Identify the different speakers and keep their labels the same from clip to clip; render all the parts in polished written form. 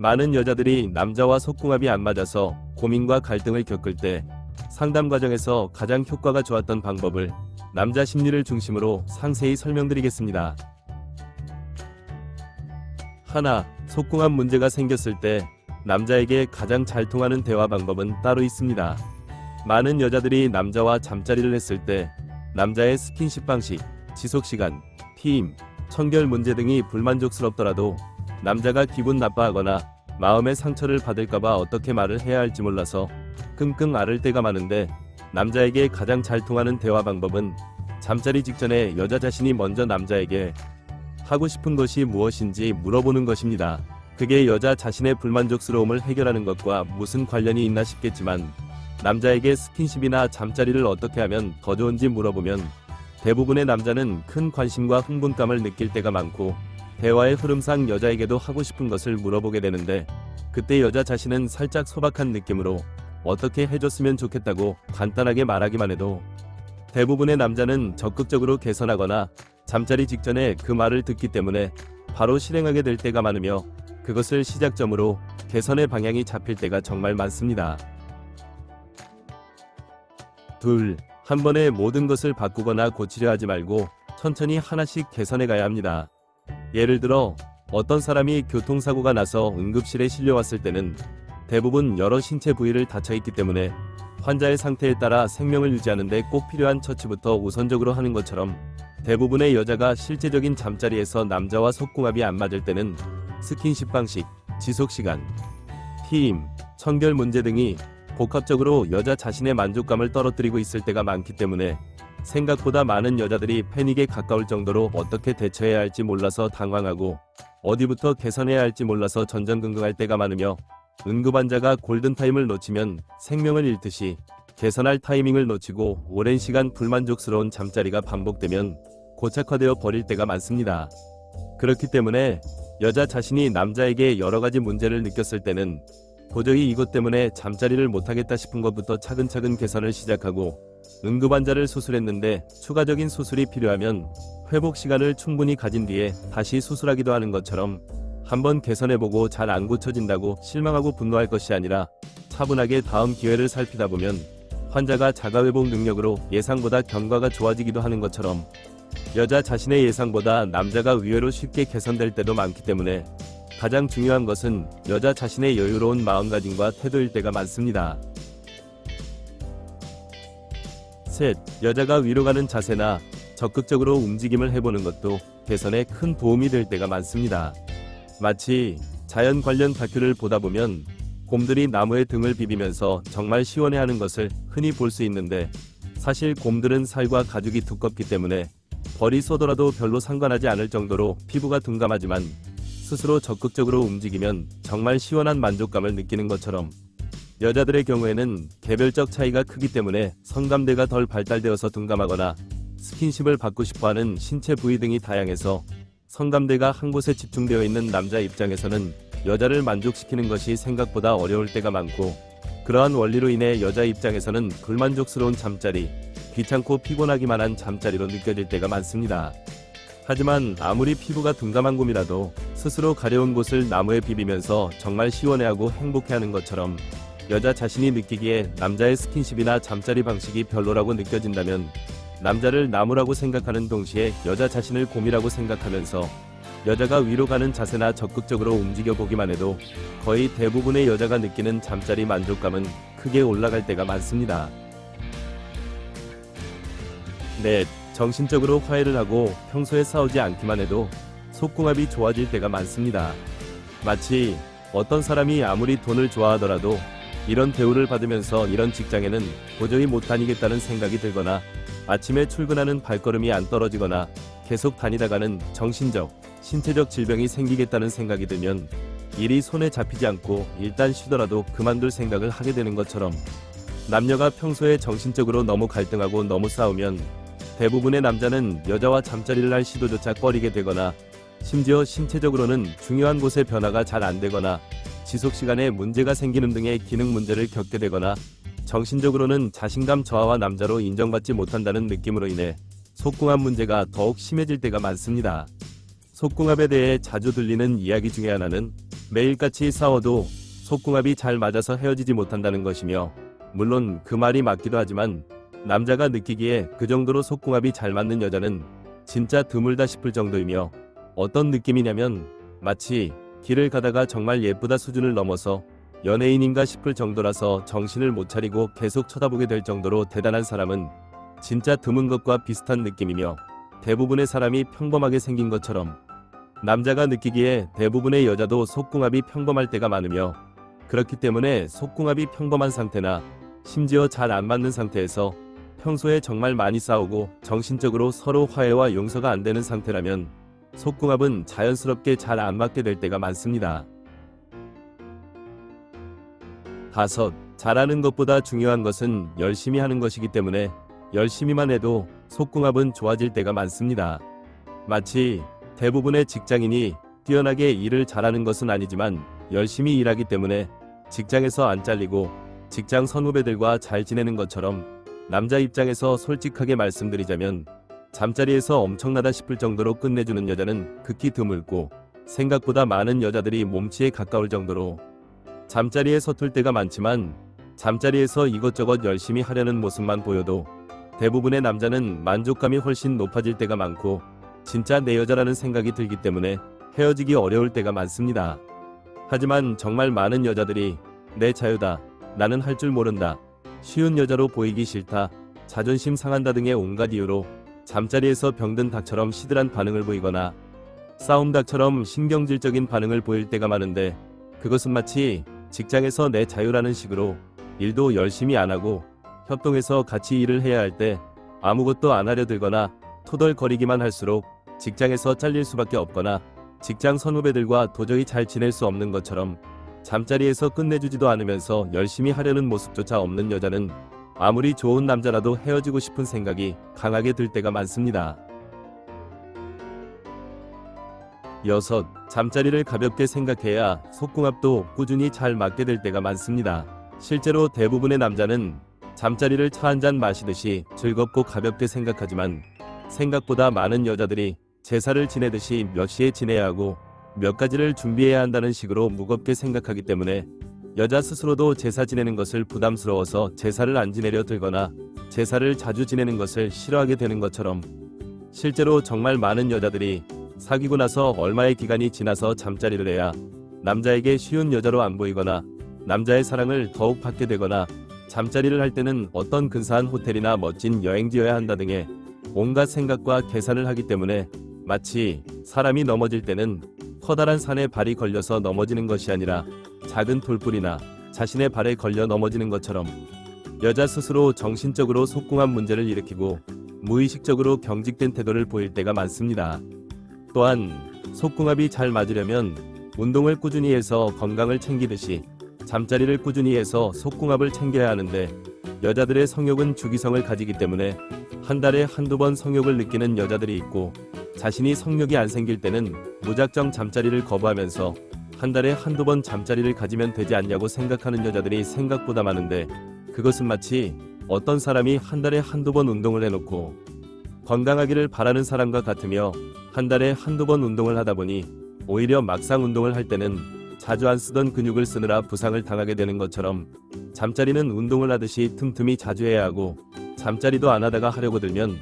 Speaker 1: 많은 여자들이 남자와 속궁합이 안 맞아서 고민과 갈등을 겪을 때 상담 과정에서 가장 효과가 좋았던 방법을 남자 심리를 중심으로 상세히 설명드리겠습니다. 하나, 속궁합 문제가 생겼을 때 남자에게 가장 잘 통하는 대화 방법은 따로 있습니다. 많은 여자들이 남자와 잠자리를 했을 때 남자의 스킨십 방식, 지속시간, 피임, 청결 문제 등이 불만족스럽더라도 남자가 기분 나빠하거나 마음의 상처를 받을까봐 어떻게 말을 해야 할지 몰라서 끙끙 앓을 때가 많은데, 남자에게 가장 잘 통하는 대화 방법은 잠자리 직전에 여자 자신이 먼저 남자에게 하고 싶은 것이 무엇인지 물어보는 것입니다. 그게 여자 자신의 불만족스러움을 해결하는 것과 무슨 관련이 있나 싶겠지만, 남자에게 스킨십이나 잠자리를 어떻게 하면 더 좋은지 물어보면 대부분의 남자는 큰 관심과 흥분감을 느낄 때가 많고, 대화의 흐름상 여자에게도 하고 싶은 것을 물어보게 되는데, 그때 여자 자신은 살짝 소박한 느낌으로 어떻게 해줬으면 좋겠다고 간단하게 말하기만 해도 대부분의 남자는 적극적으로 개선하거나 잠자리 직전에 그 말을 듣기 때문에 바로 실행하게 될 때가 많으며, 그것을 시작점으로 개선의 방향이 잡힐 때가 정말 많습니다. 둘, 한 번에 모든 것을 바꾸거나 고치려 하지 말고 천천히 하나씩 개선해 가야 합니다. 예를 들어 어떤 사람이 교통사고가 나서 응급실에 실려왔을 때는 대부분 여러 신체 부위를 다쳐있기 때문에 환자의 상태에 따라 생명을 유지하는 데 꼭 필요한 처치부터 우선적으로 하는 것처럼, 대부분의 여자가 실제적인 잠자리에서 남자와 속궁합이 안 맞을 때는 스킨십 방식, 지속시간, 피임, 청결 문제 등이 복합적으로 여자 자신의 만족감을 떨어뜨리고 있을 때가 많기 때문에 생각보다 많은 여자들이 패닉에 가까울 정도로 어떻게 대처해야 할지 몰라서 당황하고 어디부터 개선해야 할지 몰라서 전전긍긍할 때가 많으며, 응급환자가 골든타임을 놓치면 생명을 잃듯이 개선할 타이밍을 놓치고 오랜 시간 불만족스러운 잠자리가 반복되면 고착화되어 버릴 때가 많습니다. 그렇기 때문에 여자 자신이 남자에게 여러가지 문제를 느꼈을 때는 도저히 이것 때문에 잠자리를 못하겠다 싶은 것부터 차근차근 개선을 시작하고, 응급환자를 수술했는데 추가적인 수술이 필요하면 회복 시간을 충분히 가진 뒤에 다시 수술하기도 하는 것처럼, 한번 개선해보고 잘 안 고쳐진다고 실망하고 분노할 것이 아니라 차분하게 다음 기회를 살피다 보면 환자가 자가회복 능력으로 예상보다 경과가 좋아지기도 하는 것처럼, 여자 자신의 예상보다 남자가 의외로 쉽게 개선될 때도 많기 때문에 가장 중요한 것은 여자 자신의 여유로운 마음가짐과 태도일 때가 많습니다. 셋, 여자가 위로 가는 자세나 적극적으로 움직임을 해보는 것도 개선에 큰 도움이 될 때가 많습니다. 마치 자연 관련 다큐를 보다 보면 곰들이 나무에 등을 비비면서 정말 시원해하는 것을 흔히 볼 수 있는데, 사실 곰들은 살과 가죽이 두껍기 때문에 벌이 쏘더라도 별로 상관하지 않을 정도로 피부가 둔감하지만, 스스로 적극적으로 움직이면 정말 시원한 만족감을 느끼는 것처럼, 여자들의 경우에는 개별적 차이가 크기 때문에 성감대가 덜 발달되어서 둔감하거나 스킨십을 받고 싶어하는 신체 부위 등이 다양해서 성감대가 한 곳에 집중되어 있는 남자 입장에서는 여자를 만족시키는 것이 생각보다 어려울 때가 많고, 그러한 원리로 인해 여자 입장에서는 불만족스러운 잠자리, 귀찮고 피곤하기만 한 잠자리로 느껴질 때가 많습니다. 하지만 아무리 피부가 둔감한 곰이라도 스스로 가려운 곳을 나무에 비비면서 정말 시원해하고 행복해하는 것처럼, 여자 자신이 느끼기에 남자의 스킨십이나 잠자리 방식이 별로라고 느껴진다면 남자를 나무라고 생각하는 동시에 여자 자신을 곰이라고 생각하면서 여자가 위로 가는 자세나 적극적으로 움직여 보기만 해도 거의 대부분의 여자가 느끼는 잠자리 만족감은 크게 올라갈 때가 많습니다. 넷, 정신적으로 화해를 하고 평소에 싸우지 않기만 해도 속궁합이 좋아질 때가 많습니다. 마치 어떤 사람이 아무리 돈을 좋아하더라도 이런 대우를 받으면서 이런 직장에는 도저히 못 다니겠다는 생각이 들거나, 아침에 출근하는 발걸음이 안 떨어지거나 계속 다니다가는 정신적, 신체적 질병이 생기겠다는 생각이 들면 일이 손에 잡히지 않고 일단 쉬더라도 그만둘 생각을 하게 되는 것처럼, 남녀가 평소에 정신적으로 너무 갈등하고 너무 싸우면 대부분의 남자는 여자와 잠자리를 할 시도조차 꺼리게 되거나, 심지어 신체적으로는 중요한 곳의 변화가 잘 안 되거나 지속시간에 문제가 생기는 등의 기능 문제를 겪게 되거나, 정신적으로는 자신감 저하와 남자로 인정받지 못한다는 느낌으로 인해 속궁합 문제가 더욱 심해질 때가 많습니다. 속궁합에 대해 자주 들리는 이야기 중에 하나는 매일같이 싸워도 속궁합이 잘 맞아서 헤어지지 못한다는 것이며, 물론 그 말이 맞기도 하지만 남자가 느끼기에 그 정도로 속궁합이 잘 맞는 여자는 진짜 드물다 싶을 정도이며, 어떤 느낌이냐면 마치 길을 가다가 정말 예쁘다 수준을 넘어서 연예인인가 싶을 정도라서 정신을 못 차리고 계속 쳐다보게 될 정도로 대단한 사람은 진짜 드문 것과 비슷한 느낌이며, 대부분의 사람이 평범하게 생긴 것처럼 남자가 느끼기에 대부분의 여자도 속궁합이 평범할 때가 많으며, 그렇기 때문에 속궁합이 평범한 상태나 심지어 잘 안 맞는 상태에서 평소에 정말 많이 싸우고 정신적으로 서로 화해와 용서가 안 되는 상태라면 속궁합은 자연스럽게 잘 안 맞게 될 때가 많습니다. 5. 잘하는 것보다 중요한 것은 열심히 하는 것이기 때문에 열심히만 해도 속궁합은 좋아질 때가 많습니다. 마치 대부분의 직장인이 뛰어나게 일을 잘하는 것은 아니지만 열심히 일하기 때문에 직장에서 안 잘리고 직장 선후배들과 잘 지내는 것처럼, 남자 입장에서 솔직하게 말씀드리자면 잠자리에서 엄청나다 싶을 정도로 끝내주는 여자는 극히 드물고, 생각보다 많은 여자들이 몸치에 가까울 정도로 잠자리에 서툴 때가 많지만, 잠자리에서 이것저것 열심히 하려는 모습만 보여도 대부분의 남자는 만족감이 훨씬 높아질 때가 많고, 진짜 내 여자라는 생각이 들기 때문에 헤어지기 어려울 때가 많습니다. 하지만 정말 많은 여자들이 내 자유다, 나는 할 줄 모른다, 쉬운 여자로 보이기 싫다, 자존심 상한다 등의 온갖 이유로 잠자리에서 병든 닭처럼 시들한 반응을 보이거나 싸움 닭처럼 신경질적인 반응을 보일 때가 많은데, 그것은 마치 직장에서 내 자유라는 식으로 일도 열심히 안 하고 협동해서 같이 일을 해야 할 때 아무것도 안 하려 들거나 토덜거리기만 할수록 직장에서 잘릴 수밖에 없거나 직장 선후배들과 도저히 잘 지낼 수 없는 것처럼, 잠자리에서 끝내주지도 않으면서 열심히 하려는 모습조차 없는 여자는 아무리 좋은 남자라도 헤어지고 싶은 생각이 강하게 들 때가 많습니다. 6. 잠자리를 가볍게 생각해야 속궁합도 꾸준히 잘 맞게 될 때가 많습니다. 실제로 대부분의 남자는 잠자리를 차 한잔 마시듯이 즐겁고 가볍게 생각하지만, 생각보다 많은 여자들이 제사를 지내듯이 몇 시에 지내야 하고 몇 가지를 준비해야 한다는 식으로 무겁게 생각하기 때문에 여자 스스로도 제사 지내는 것을 부담스러워서 제사를 안 지내려 들거나 제사를 자주 지내는 것을 싫어하게 되는 것처럼, 실제로 정말 많은 여자들이 사귀고 나서 얼마의 기간이 지나서 잠자리를 해야 남자에게 쉬운 여자로 안 보이거나 남자의 사랑을 더욱 받게 되거나, 잠자리를 할 때는 어떤 근사한 호텔이나 멋진 여행지여야 한다 등의 온갖 생각과 계산을 하기 때문에, 마치 사람이 넘어질 때는 커다란 산에 발이 걸려서 넘어지는 것이 아니라 작은 돌불이나 자신의 발에 걸려 넘어지는 것처럼 여자 스스로 정신적으로 속궁합 문제를 일으키고 무의식적으로 경직된 태도를 보일 때가 많습니다. 또한 속궁합이 잘 맞으려면 운동을 꾸준히 해서 건강을 챙기듯이 잠자리를 꾸준히 해서 속궁합을 챙겨야 하는데, 여자들의 성욕은 주기성을 가지기 때문에 한 달에 한두 번 성욕을 느끼는 여자들이 있고, 자신이 성욕이 안 생길 때는 무작정 잠자리를 거부하면서 한 달에 한두 번 잠자리를 가지면 되지 않냐고 생각하는 여자들이 생각보다 많은데, 그것은 마치 어떤 사람이 한 달에 한두 번 운동을 해놓고 건강하기를 바라는 사람과 같으며, 한 달에 한두 번 운동을 하다 보니 오히려 막상 운동을 할 때는 자주 안 쓰던 근육을 쓰느라 부상을 당하게 되는 것처럼, 잠자리는 운동을 하듯이 틈틈이 자주 해야 하고, 잠자리도 안 하다가 하려고 들면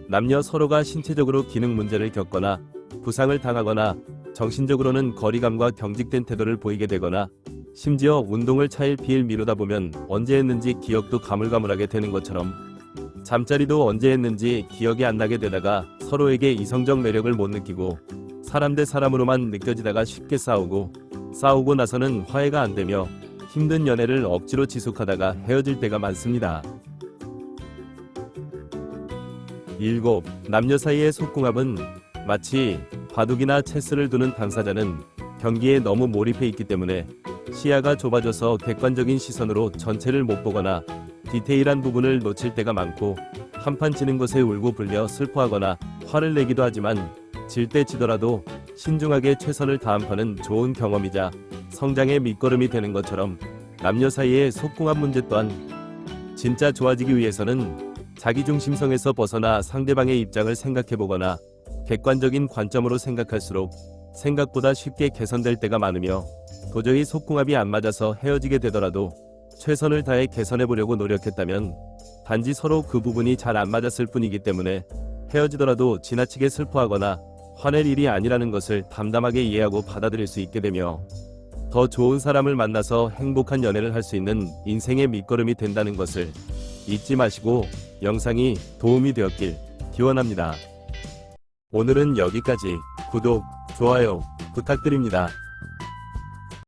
Speaker 1: 남녀 서로가 신체적으로 기능 문제를 겪거나 부상을 당하거나 정신적으로는 거리감과 경직된 태도를 보이게 되거나, 심지어 운동을 차일피일 미루다 보면 언제 했는지 기억도 가물가물하게 되는 것처럼, 잠자리도 언제 했는지 기억이 안 나게 되다가 서로에게 이성적 매력을 못 느끼고 사람 대 사람으로만 느껴지다가 쉽게 싸우고 나서는 화해가 안 되며 힘든 연애를 억지로 지속하다가 헤어질 때가 많습니다. 7. 남녀 사이의 속궁합은 마치 바둑이나 체스를 두는 당사자는 경기에 너무 몰입해 있기 때문에 시야가 좁아져서 객관적인 시선으로 전체를 못 보거나 디테일한 부분을 놓칠 때가 많고, 한판 지는 것에 울고 불며 슬퍼하거나 화를 내기도 하지만 질 때 지더라도 신중하게 최선을 다한 판은 좋은 경험이자 성장의 밑거름이 되는 것처럼, 남녀 사이의 속궁합 문제 또한 진짜 좋아지기 위해서는 자기중심성에서 벗어나 상대방의 입장을 생각해보거나 객관적인 관점으로 생각할수록 생각보다 쉽게 개선될 때가 많으며, 도저히 속궁합이 안 맞아서 헤어지게 되더라도 최선을 다해 개선해보려고 노력했다면 단지 서로 그 부분이 잘 안 맞았을 뿐이기 때문에 헤어지더라도 지나치게 슬퍼하거나 화낼 일이 아니라는 것을 담담하게 이해하고 받아들일 수 있게 되며 더 좋은 사람을 만나서 행복한 연애를 할 수 있는 인생의 밑거름이 된다는 것을 잊지 마시고 영상이 도움이 되었길 기원합니다. 오늘은 여기까지. 구독, 좋아요 부탁드립니다.